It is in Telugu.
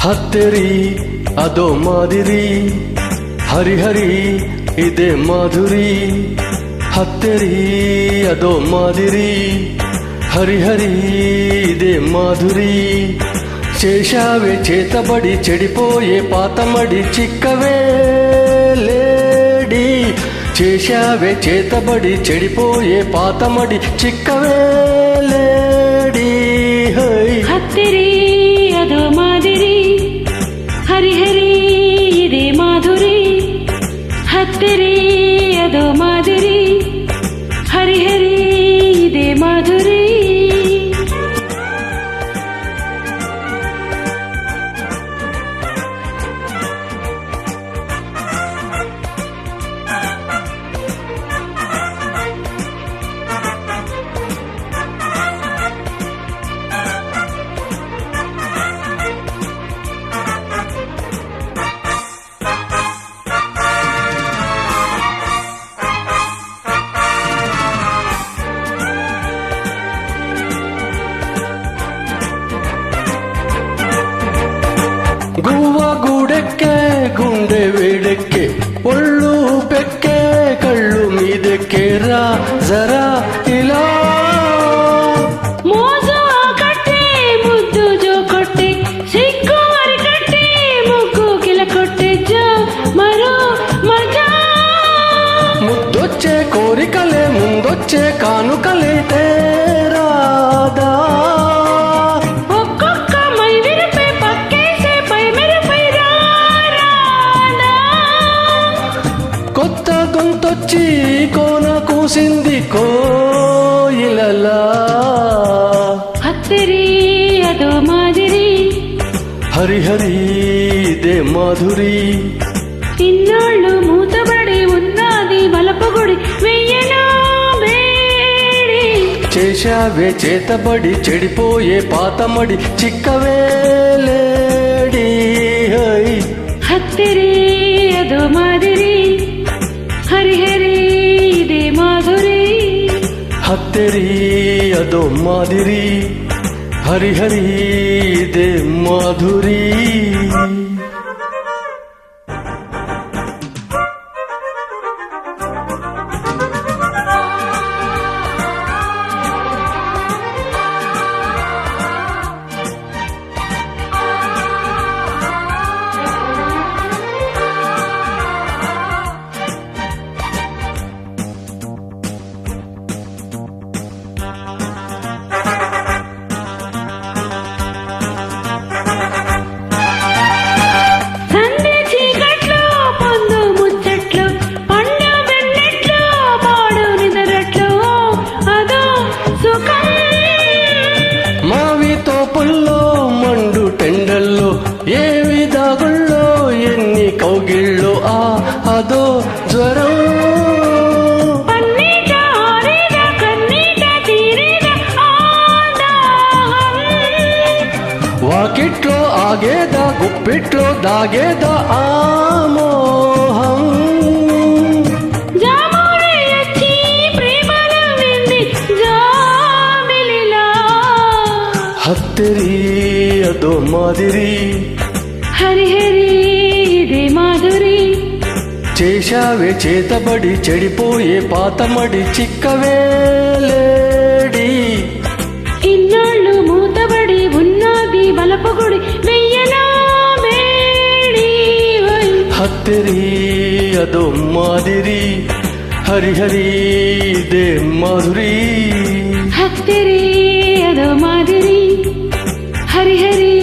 ಹತ್ತಿರಿ ಅದೋ ಮಾದಿರಿ, ಹರಿಹರಿ ಇದೆ ಮಾಧುರಿ. ಹತ್ತಿರಿ ಅದೋ ಮಾದಿರಿ, హరిహరి ఇదే మాధురి. చేశావే చేతబడి చెడిపోయే పాతమడి చిక్కవే లేడి. చేశావే చేతబడి చెడిపోయే పాతమడి చిక్కవే లేడి. హత్తిరి అదో మాదిరి, హరిహరి ఇదే మాధురి. హత్తిరి అదో మాదిరి, హరిహరి ఇదే మాధురి. గువ్వ గూడెక్కే గుండె వేడెక్కే ఒళ్ళు పెక్కే కళ్ళు మీదెక్కే రా జరా ఇలా. మోజు కట్టే ముద్దు జో కొట్టే సిగ్గు మరి కట్టే ముగ్గు కిల కొట్టే జో మరో మజా. ముద్దొచ్చే కోరికలే ముందొచ్చే కానుకలే తేరాదా. కొత్త గొంతొచ్చి కోన కూసింది కోయిలలా. హత్తిరి అదో మాదిరి, హరిహరి ఇదే మాధురి. ఇన్నాళ్ళు మూతబడి ఉన్నది బలపగుడి వెయ్యనా వేడి. చేశావే చేతబడి చెడిపోయే పాతమడి చిక్కవే లేడి. హత్తిరి అదో మాదిరి, హరిహరి ఇదే మాధురి. హత్తిరి అదో మాదిరి, హరిహరి ఇదే మాధురి. తోపుల్లో మండు టెండల్లో ఏవి దాగుల్లో ఎన్ని కౌగిల్లో అదో జ్వరం. వాకిట్లో ఆగేదా గుప్పిట్లో దాగేదా ఆమోహం. హత్తిరి అదో మాదిరి, హరిహరి ఇదే మాధురి. చేశావే చేతబడి చెడిపోయే పాతమడి చిక్కవే లేడి. ఇన్నాళ్ళు మూతబడి ఉన్నది బలపగుడి వెయ్యనా వేడి. హత్తిరి అదో మాదిరి, హరిహరి ఇదే మాధురి. హత్తిరి అదో మాదిరి, హరిహరి